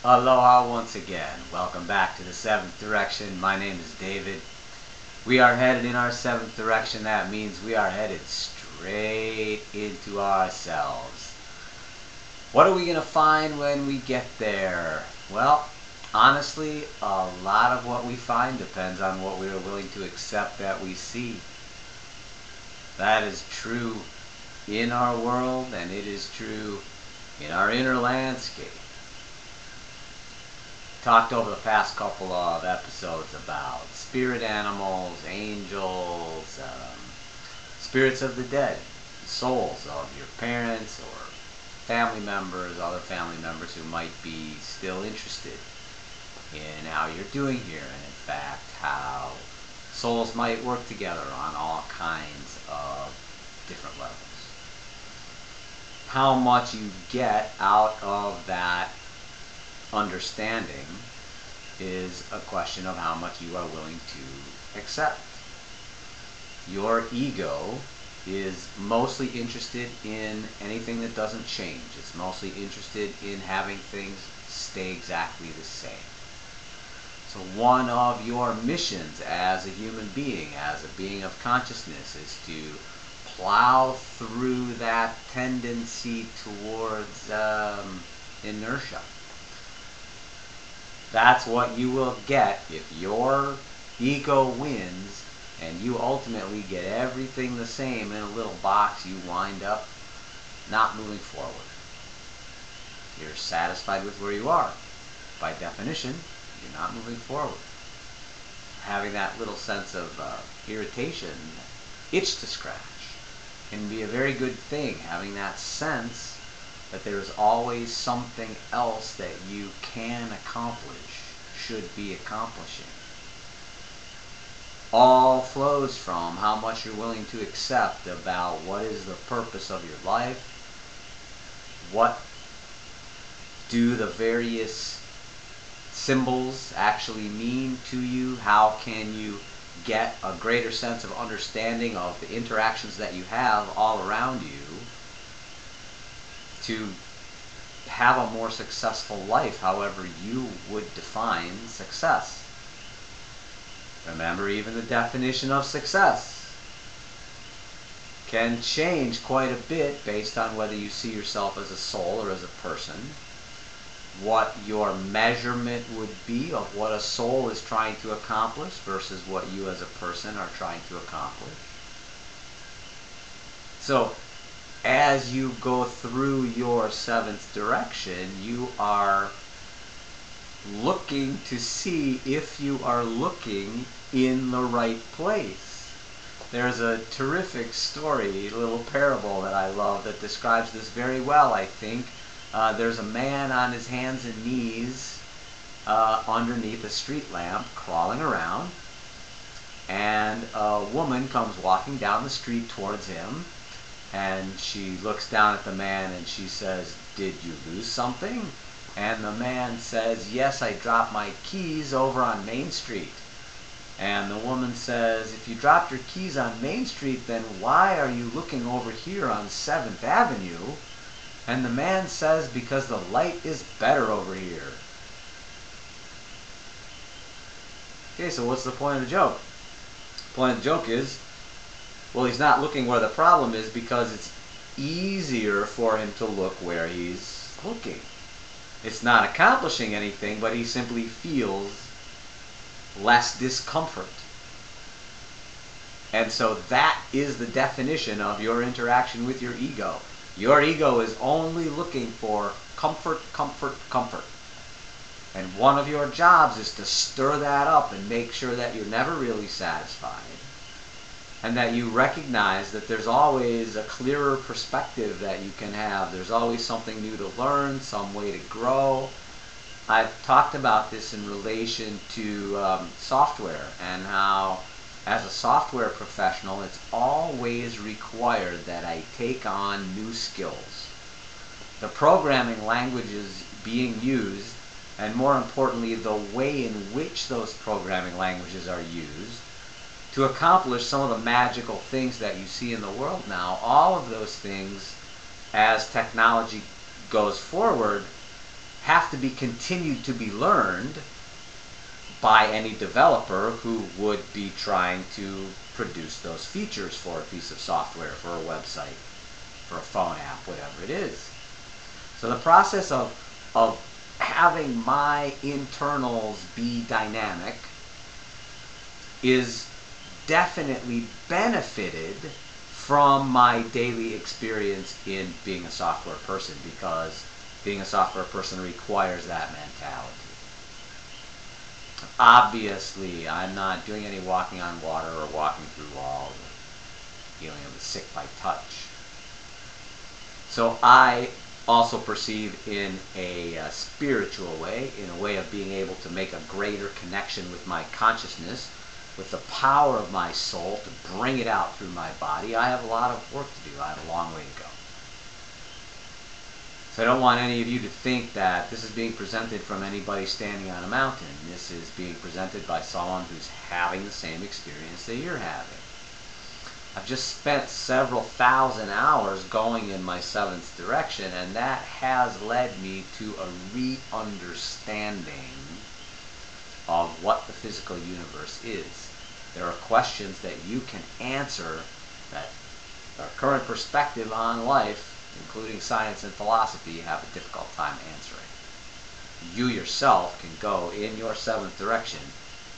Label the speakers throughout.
Speaker 1: Aloha once again. Welcome back to the 7th Direction. My name is David. We are headed in our 7th direction. That means we are headed straight into ourselves. What are we going to find when we get there? Well, honestly, a lot of what we find depends on what we are willing to accept that we see. That is true in our world, and it is true in our inner landscape. Talked over the past couple of episodes about spirit animals, angels, spirits of the dead, souls of your parents or family members, other family members who might be still interested in how you're doing here, and in fact how souls might work together on all kinds of different levels. How much you get out of that understanding is a question of how much you are willing to accept. Your ego is mostly interested in anything that doesn't change. It's mostly interested in having things stay exactly the same. So one of your missions as a human being, as a being of consciousness, is to plow through that tendency towards inertia. That's what you will get if your ego wins and you ultimately get everything the same in a little box. You wind up not moving forward. You're satisfied with where you are. By definition, you're not moving forward. Having that little sense of irritation, itch to scratch, can be a very good thing. Having that sense that there's always something else that you can accomplish, should be accomplishing. All flows from how much you're willing to accept about what is the purpose of your life, what do the various symbols actually mean to you, how can you get a greater sense of understanding of the interactions that you have all around you to have a more successful life, however you would define success. Remember, even the definition of success can change quite a bit based on whether you see yourself as a soul or as a person, what your measurement would be of what a soul is trying to accomplish versus what you as a person are trying to accomplish. So as you go through your 7th direction, you are looking to see if you are looking in the right place. There's a terrific story, a little parable that I love that describes this very well, I think. There's a man on his hands and knees underneath a street lamp crawling around, and a woman comes walking down the street towards him, and she looks down at the man and she says, "Did you lose something?" And the man says, "Yes, I dropped my keys over on Main Street." And the woman says, "If you dropped your keys on Main Street, then why are you looking over here on 7th Avenue? And the man says, "Because the light is better over here." Okay, so what's the point of the joke? The point of the joke is, well, he's not looking where the problem is because it's easier for him to look where he's looking. It's not accomplishing anything, but he simply feels less discomfort. And so that is the definition of your interaction with your ego. Your ego is only looking for comfort, comfort, comfort. And one of your jobs is to stir that up and make sure that you're never really satisfied, and that you recognize that there's always a clearer perspective that you can have. There's always something new to learn, some way to grow. I've talked about this in relation to software, and how as a software professional it's always required that I take on new skills. The programming languages being used, and more importantly the way in which those programming languages are used to accomplish some of the magical things that you see in the world now, all of those things, as technology goes forward, have to be continued to be learned by any developer who would be trying to produce those features for a piece of software, for a website, for a phone app, whatever it is. So the process of having my internals be dynamic is definitely benefited from my daily experience in being a software person, because being a software person requires that mentality. Obviously, I'm not doing any walking on water or walking through walls or dealing with the sick by touch. So I also perceive in a spiritual way, in a way of being able to make a greater connection with my consciousness, with the power of my soul to bring it out through my body. I have a lot of work to do. I have a long way to go. So I don't want any of you to think that this is being presented from anybody standing on a mountain. This is being presented by someone who's having the same experience that you're having. I've just spent several thousand hours going in my 7th direction, and that has led me to a re-understanding of what the physical universe is. There are questions that you can answer that our current perspective on life, including science and philosophy, have a difficult time answering. You yourself can go in your 7th direction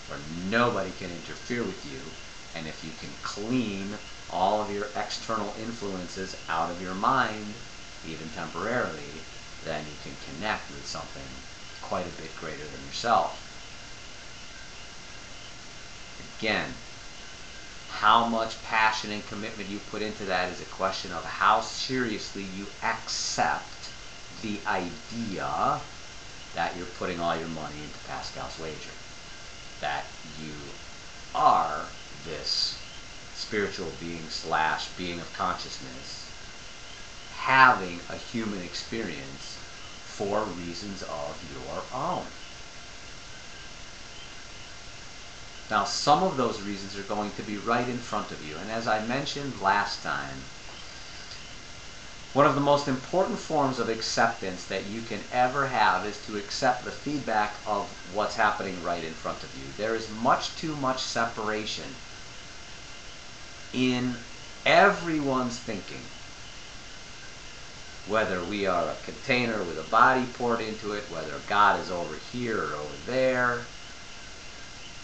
Speaker 1: where nobody can interfere with you, and if you can clean all of your external influences out of your mind, even temporarily, then you can connect with something quite a bit greater than yourself. Again, how much passion and commitment you put into that is a question of how seriously you accept the idea that you're putting all your money into Pascal's wager. That you are this spiritual being / being of consciousness having a human experience for reasons of your own. Now, some of those reasons are going to be right in front of you. And as I mentioned last time, one of the most important forms of acceptance that you can ever have is to accept the feedback of what's happening right in front of you. There is much too much separation in everyone's thinking. Whether we are a container with a body poured into it, whether God is over here or over there.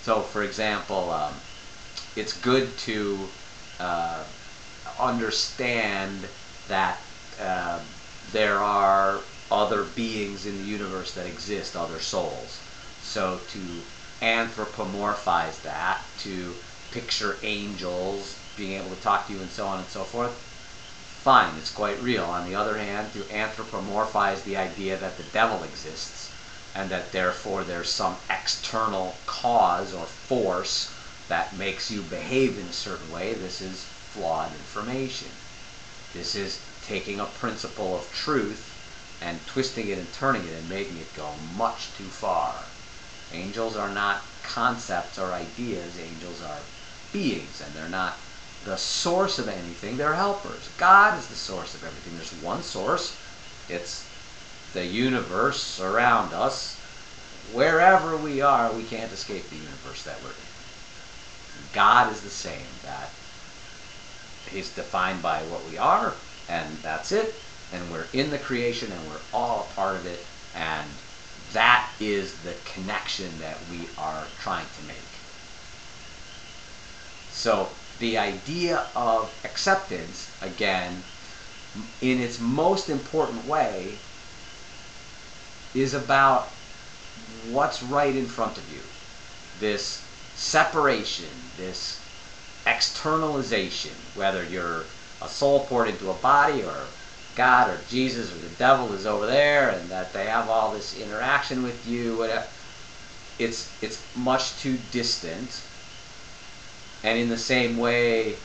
Speaker 1: So, for example, it's good to understand that there are other beings in the universe that exist, other souls. So to anthropomorphize that, to picture angels being able to talk to you and so on and so forth, fine, it's quite real. On the other hand, to anthropomorphize the idea that the devil exists, and that therefore there's some external cause or force that makes you behave in a certain way, this is flawed information. This is taking a principle of truth and twisting it and turning it and making it go much too far. Angels are not concepts or ideas. Angels are beings, and they're not the source of anything. They're helpers. God is the source of everything. There's one source. It's the universe around us. Wherever we are, we can't escape the universe that we're in. God is the same. That He's defined by what we are, and that's it. And we're in the creation, and we're all a part of it. And that is the connection that we are trying to make. So the idea of acceptance, again, in its most important way, is about what's right in front of you. This separation, this externalization, whether you're a soul poured into a body, or God or Jesus or the devil is over there, and that they have all this interaction with you, whatever. It's much too distant. And in the same way,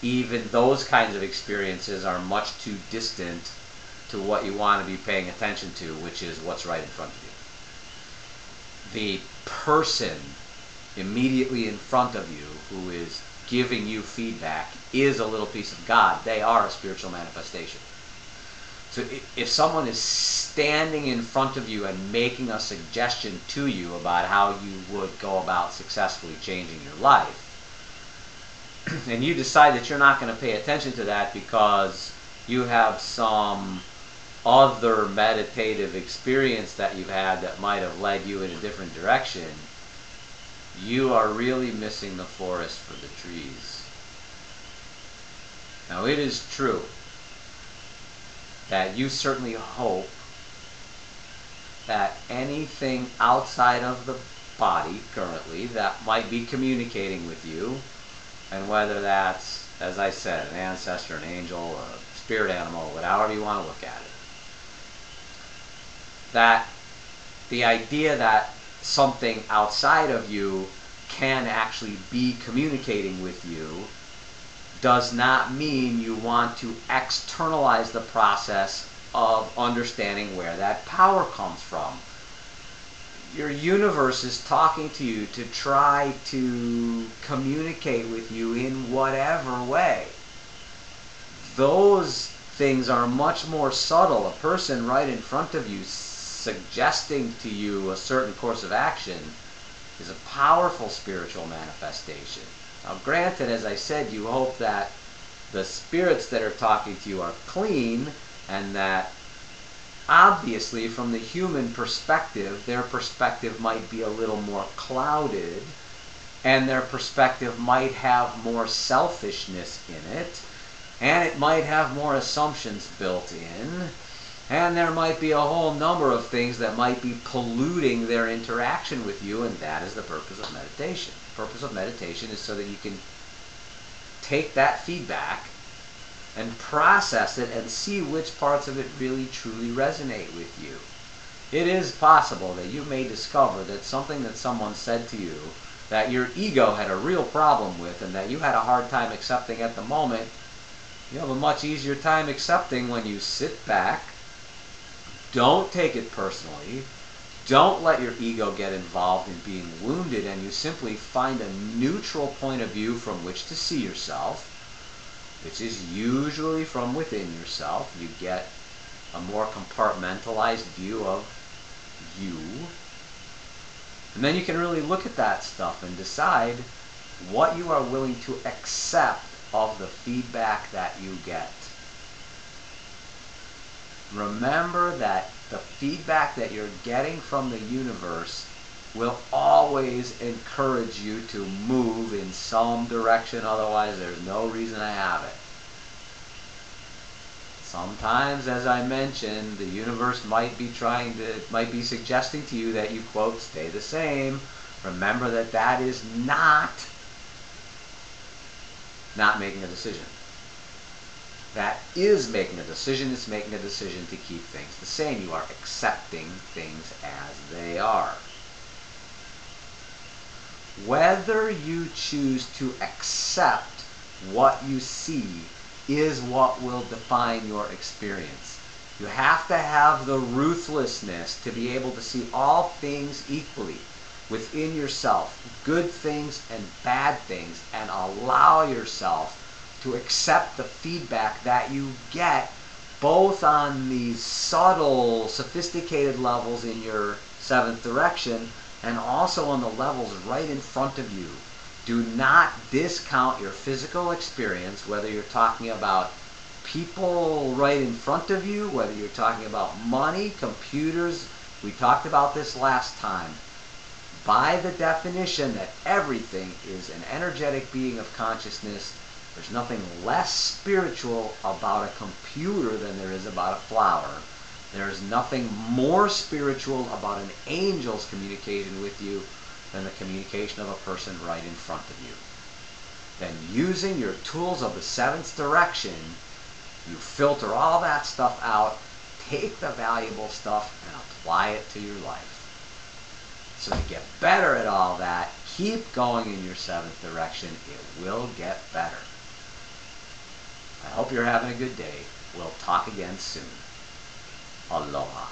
Speaker 1: even those kinds of experiences are much too distant to what you want to be paying attention to, which is what's right in front of you. The person immediately in front of you who is giving you feedback is a little piece of God. They are a spiritual manifestation. So if someone is standing in front of you and making a suggestion to you about how you would go about successfully changing your life, and you decide that you're not going to pay attention to that because you have some other meditative experience that you've had that might have led you in a different direction, you are really missing the forest for the trees. Now, it is true that you certainly hope that anything outside of the body currently that might be communicating with you, and whether that's, as I said, an ancestor, an angel, a spirit animal, whatever you want to look at it, that the idea that something outside of you can actually be communicating with you does not mean you want to externalize the process of understanding where that power comes from. Your universe is talking to you to try to communicate with you in whatever way. Those things are much more subtle. A person right in front of you suggesting to you a certain course of action is a powerful spiritual manifestation. Now, granted, as I said, you hope that the spirits that are talking to you are clean, and that obviously from the human perspective, their perspective might be a little more clouded, and their perspective might have more selfishness in it, and it might have more assumptions built in, and there might be a whole number of things that might be polluting their interaction with you, and that is the purpose of meditation. The purpose of meditation is so that you can take that feedback and process it and see which parts of it really truly resonate with you. It is possible that you may discover that something that someone said to you that your ego had a real problem with and that you had a hard time accepting at the moment, you have a much easier time accepting when you sit back. Don't take it personally. Don't let your ego get involved in being wounded, and you simply find a neutral point of view from which to see yourself, which is usually from within yourself. You get a more compartmentalized view of you. And then you can really look at that stuff and decide what you are willing to accept of the feedback that you get. Remember that the feedback that you're getting from the universe will always encourage you to move in some direction, otherwise there's no reason to have it. Sometimes, as I mentioned, the universe might be suggesting to you that you, quote, stay the same. Remember that that is not making a decision. That is making a decision. It's making a decision to keep things the same. You are accepting things as they are. Whether you choose to accept what you see is what will define your experience. You have to have the ruthlessness to be able to see all things equally within yourself, good things and bad things, and allow yourself to accept the feedback that you get, both on these subtle, sophisticated levels in your seventh direction, and also on the levels right in front of you. Do not discount your physical experience, whether you're talking about people right in front of you, whether you're talking about money, computers. We talked about this last time. By the definition that everything is an energetic being of consciousness, there's nothing less spiritual about a computer than there is about a flower. There's nothing more spiritual about an angel's communication with you than the communication of a person right in front of you. Then, using your tools of the seventh direction, you filter all that stuff out, take the valuable stuff, and apply it to your life. So to get better at all that, keep going in your seventh direction. It will get better. I hope you're having a good day. We'll talk again soon. Aloha.